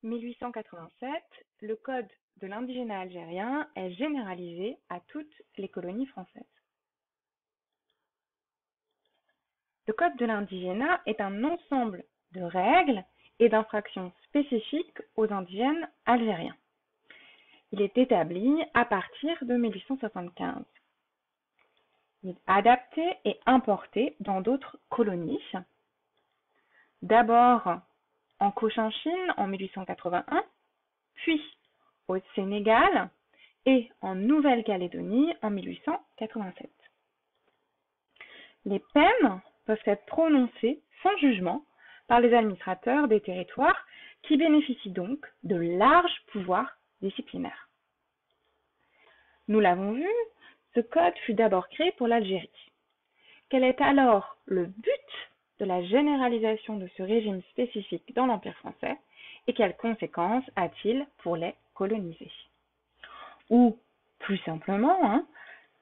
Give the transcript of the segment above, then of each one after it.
1887, le code de l'indigénat algérien est généralisé à toutes les colonies françaises. Le code de l'indigénat est un ensemble de règles et d'infractions spécifiques aux indigènes algériens. Il est établi à partir de 1875. Il est adapté et importé dans d'autres colonies. D'abord en Cochinchine en 1881, puis au Sénégal et en Nouvelle-Calédonie en 1887. Les peines peuvent être prononcées sans jugement par les administrateurs des territoires qui bénéficient donc de larges pouvoirs disciplinaires. Nous l'avons vu, ce code fut d'abord créé pour l'Algérie. Quel est alors le but de la généralisation de ce régime spécifique dans l'Empire français et quelles conséquences a-t-il pour les colonisés? Ou, plus simplement,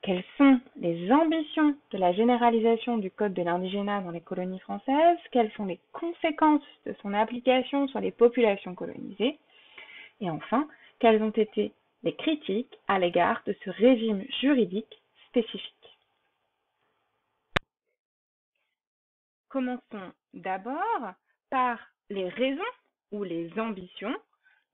quelles sont les ambitions de la généralisation du code de l'indigénat dans les colonies françaises? Quelles sont les conséquences de son application sur les populations colonisées? Et enfin, quelles ont été les critiques à l'égard de ce régime juridique spécifique? Commençons d'abord par les raisons ou les ambitions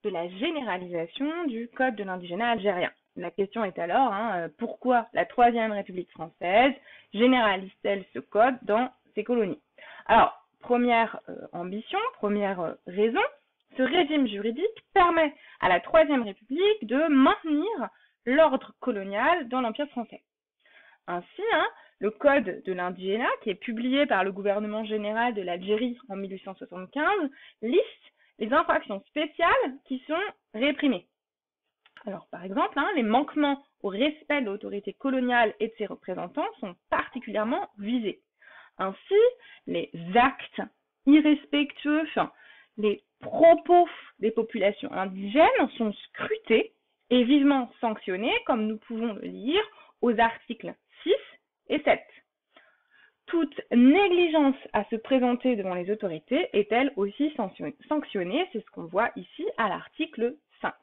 de la généralisation du code de l'indigénat algérien. La question est alors, pourquoi la Troisième République française généralise-t-elle ce code dans ses colonies? Alors, première ambition, première raison, ce régime juridique permet à la Troisième République de maintenir l'ordre colonial dans l'Empire français. Ainsi, le code de l'indigénat, qui est publié par le gouvernement général de l'Algérie en 1875, liste les infractions spéciales qui sont réprimées. Alors, par exemple, les manquements au respect de l'autorité coloniale et de ses représentants sont particulièrement visés. Ainsi, les actes irrespectueux, les propos des populations indigènes sont scrutés et vivement sanctionnés, comme nous pouvons le lire aux articles 6 et 7. Toute négligence à se présenter devant les autorités est elle aussi sanctionnée, c'est ce qu'on voit ici à l'article 5.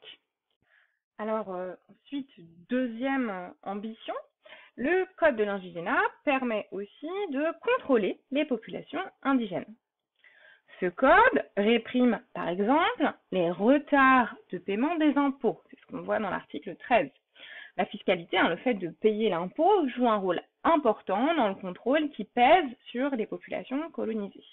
Alors ensuite, deuxième ambition, le code de l'indigénat permet aussi de contrôler les populations indigènes. Ce code réprime par exemple les retards de paiement des impôts, c'est ce qu'on voit dans l'article 13. La fiscalité, le fait de payer l'impôt, joue un rôle important dans le contrôle qui pèse sur les populations colonisées.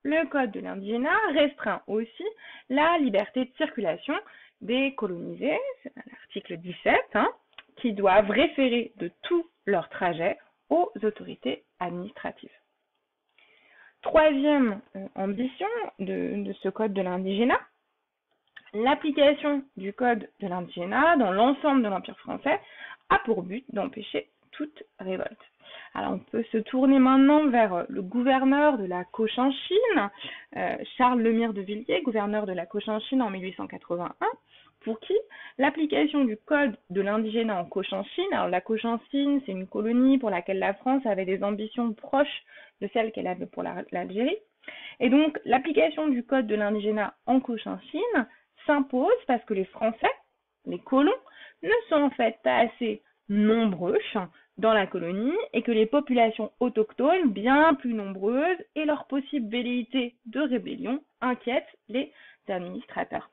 Le code de l'indigénat restreint aussi la liberté de circulation des colonisés, c'est l'article 17, qui doivent référer de tous leurs trajets aux autorités administratives. Troisième ambition de ce code de l'indigénat, l'application du code de l'indigénat dans l'ensemble de l'Empire français a pour but d'empêcher toute révolte. Alors on peut se tourner maintenant vers le gouverneur de la Cochinchine, Charles Lemire de Villiers, gouverneur de la Cochinchine en 1881, pour qui l'application du code de l'indigénat en Cochinchine, alors la Cochinchine c'est une colonie pour laquelle la France avait des ambitions proches de celles qu'elle avait pour l'Algérie, et donc l'application du code de l'indigénat en Cochinchine s'impose parce que les Français, les colons, ne sont en fait pas assez nombreux dans la colonie et que les populations autochtones, bien plus nombreuses, et leur possible velléité de rébellion inquiètent les administrateurs.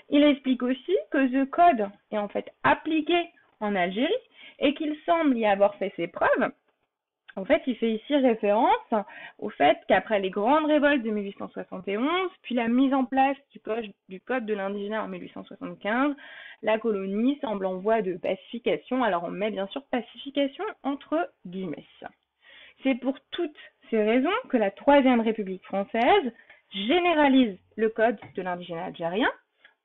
Il explique aussi que ce code est en fait appliqué en Algérie et qu'il semble y avoir fait ses preuves. En fait, il fait ici référence au fait qu'après les grandes révoltes de 1871, puis la mise en place du code de l'indigénat en 1875, la colonie semble en voie de pacification. Alors on met bien sûr pacification entre guillemets. C'est pour toutes ces raisons que la Troisième République française généralise le code de l'indigénat algérien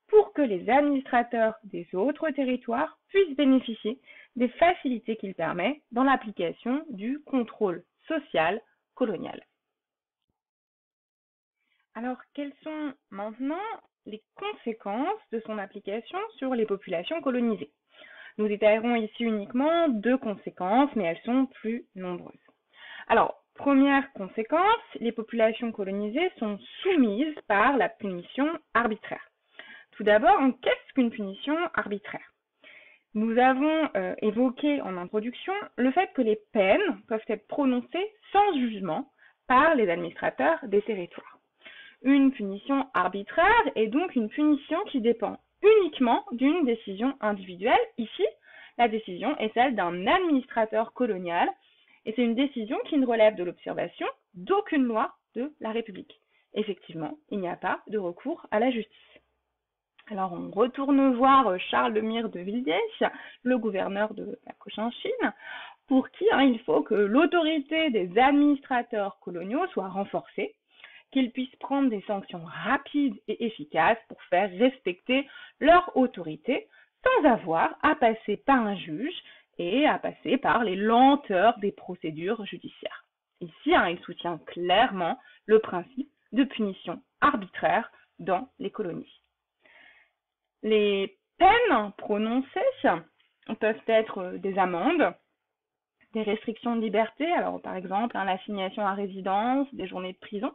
pour que les administrateurs des autres territoires puissent bénéficier des facilités qu'il permet dans l'application du contrôle social colonial. Alors, quelles sont maintenant les conséquences de son application sur les populations colonisées? Nous détaillerons ici uniquement deux conséquences, mais elles sont plus nombreuses. Alors, première conséquence, les populations colonisées sont soumises par la punition arbitraire. Tout d'abord, qu'est-ce qu'une punition arbitraire? Nous avons évoqué en introduction le fait que les peines peuvent être prononcées sans jugement par les administrateurs des territoires. Une punition arbitraire est donc une punition qui dépend uniquement d'une décision individuelle. Ici, la décision est celle d'un administrateur colonial et c'est une décision qui ne relève de l'observation d'aucune loi de la République. Effectivement, il n'y a pas de recours à la justice. Alors, on retourne voir Charles Lemire de Villers, le gouverneur de la Cochinchine, pour qui il faut que l'autorité des administrateurs coloniaux soit renforcée, qu'ils puissent prendre des sanctions rapides et efficaces pour faire respecter leur autorité sans avoir à passer par un juge et à passer par les lenteurs des procédures judiciaires. Ici, il soutient clairement le principe de punition arbitraire dans les colonies. Les peines prononcées peuvent être des amendes, des restrictions de liberté, alors par exemple l'assignation à résidence, des journées de prison,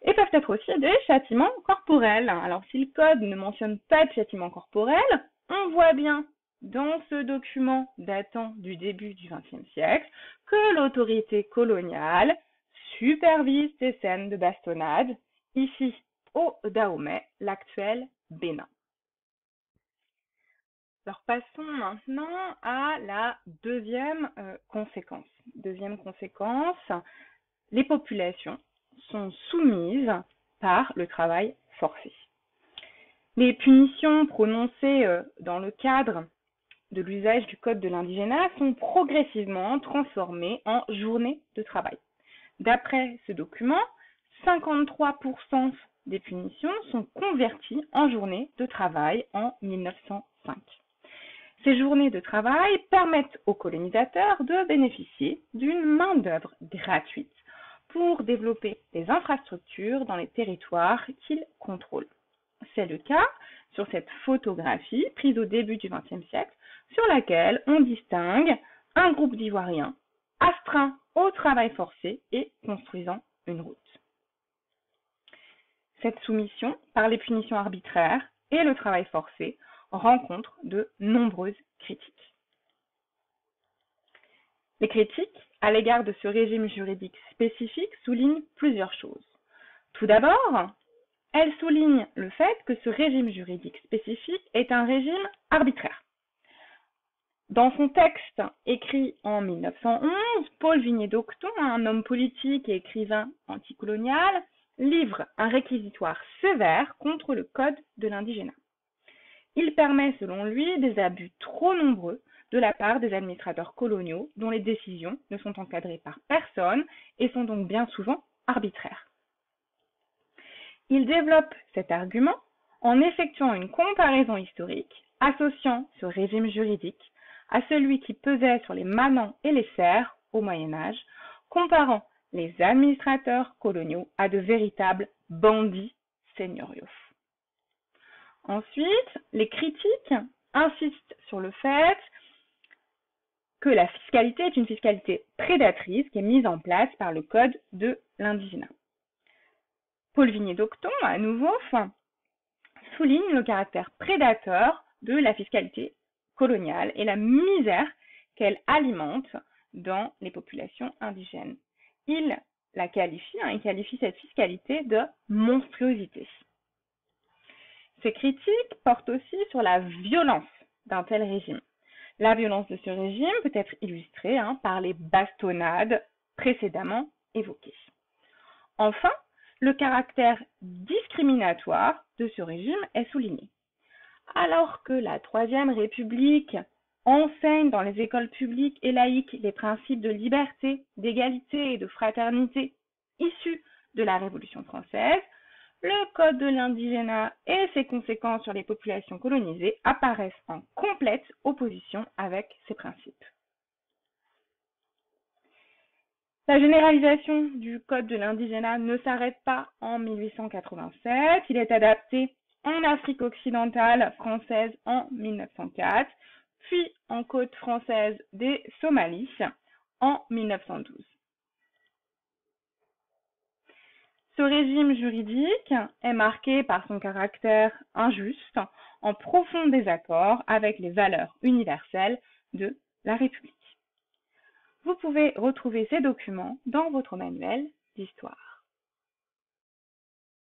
et peuvent être aussi des châtiments corporels. Alors si le code ne mentionne pas de châtiment corporel, on voit bien dans ce document datant du début du XXe siècle que l'autorité coloniale supervise ces scènes de bastonnade, ici au Dahomey, l'actuel Bénin. Alors passons maintenant à la deuxième conséquence. Deuxième conséquence, les populations sont soumises par le travail forcé. Les punitions prononcées dans le cadre de l'usage du code de l'indigénat sont progressivement transformées en journées de travail. D'après ce document, 53% des punitions sont converties en journées de travail en 1905. Ces journées de travail permettent aux colonisateurs de bénéficier d'une main-d'œuvre gratuite pour développer des infrastructures dans les territoires qu'ils contrôlent. C'est le cas sur cette photographie prise au début du XXe siècle, sur laquelle on distingue un groupe d'Ivoiriens astreints au travail forcé et construisant une route. Cette soumission par les punitions arbitraires et le travail forcé rencontre de nombreuses critiques. Les critiques à l'égard de ce régime juridique spécifique soulignent plusieurs choses. Tout d'abord, elles soulignent le fait que ce régime juridique spécifique est un régime arbitraire. Dans son texte écrit en 1911, Paul Vigné-Docton, un homme politique et écrivain anticolonial, livre un réquisitoire sévère contre le code de l'indigénat. Il permet, selon lui, des abus trop nombreux de la part des administrateurs coloniaux dont les décisions ne sont encadrées par personne et sont donc bien souvent arbitraires. Il développe cet argument en effectuant une comparaison historique associant ce régime juridique à celui qui pesait sur les manants et les serfs au Moyen-Âge, comparant les administrateurs coloniaux à de véritables bandits seigneuriaux. Ensuite, les critiques insistent sur le fait que la fiscalité est une fiscalité prédatrice qui est mise en place par le code de l'indigénat. Paul Vigné-Docton, à nouveau, souligne le caractère prédateur de la fiscalité coloniale et la misère qu'elle alimente dans les populations indigènes. Il qualifie cette fiscalité de monstruosité. Ces critiques portent aussi sur la violence d'un tel régime. La violence de ce régime peut être illustrée par les bastonnades précédemment évoquées. Enfin, le caractère discriminatoire de ce régime est souligné. Alors que la Troisième République enseigne dans les écoles publiques et laïques les principes de liberté, d'égalité et de fraternité issus de la Révolution française, le code de l'indigénat et ses conséquences sur les populations colonisées apparaissent en complète opposition avec ces principes. La généralisation du code de l'indigénat ne s'arrête pas en 1887, il est adapté en Afrique occidentale française en 1904, puis en côte française des Somalis en 1912. Ce régime juridique est marqué par son caractère injuste, en profond désaccord avec les valeurs universelles de la République. Vous pouvez retrouver ces documents dans votre manuel d'histoire.